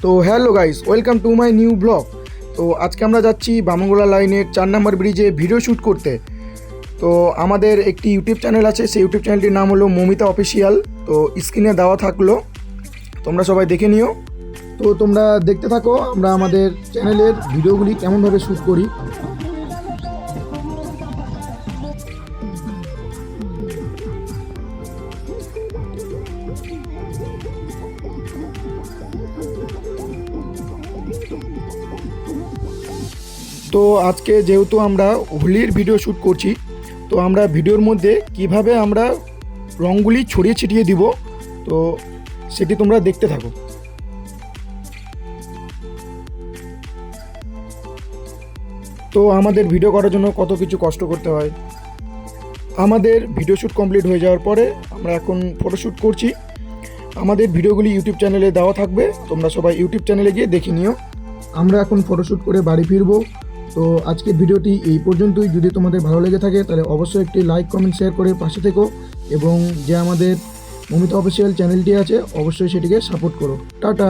তো hello guys, welcome to my new blog. তো আজকে আমরা যাচ্ছি বামনগোলা লাইনের 4 নম্বর ব্রিজে ভিডিও শ্যুট করতে। তো আমাদের একটি ইউটিউব চ্যানেল আছে, সেই ইউটিউব চ্যানেলটির নাম হলো মমিতা অফিসিয়াল। তো স্ক্রিনে দেওয়া থাকলো, তোমরা সবাই দেখে নিও। তো তোমরা দেখতে থাকো আমরা আমাদের চ্যানেলের ভিডিওগুলি কেমনভাবে শ্যুট করি। তো আজকে যেহেতু আমরা হোলির ভিডিও শ্যুট করছি, তো আমরা ভিডিওর মধ্যে কিভাবে আমরা রঙগুলি ছড়িয়ে ছিটিয়ে দিব, তো সেটি তোমরা দেখতে থাকো। তো আমাদের ভিডিও করার জন্য কত কিছু কষ্ট করতে হয়। আমাদের ভিডিও শ্যুট কমপ্লিট হয়ে যাওয়ার পরে আমরা এখন ফটোশ্যুট করছি। আমাদের ভিডিওগুলি ইউটিউব চ্যানেলে দেওয়া থাকবে, তোমরা সবাই ইউটিউব চ্যানেলে গিয়ে দেখে নিও। আমরা এখন ফটোশ্যুট করে বাড়ি ফিরবো। তো আজকের ভিডিওটি এই পর্যন্তই। যদি তোমাদের ভালো লেগে থাকে তাহলে অবশ্যই একটি লাইক, কমেন্ট, শেয়ার করে পাশে থেকো, এবং যে আমাদের মমিতা অফিসিয়াল চ্যানেলটি আছে অবশ্যই সেটিকে সাপোর্ট করো। টাটা।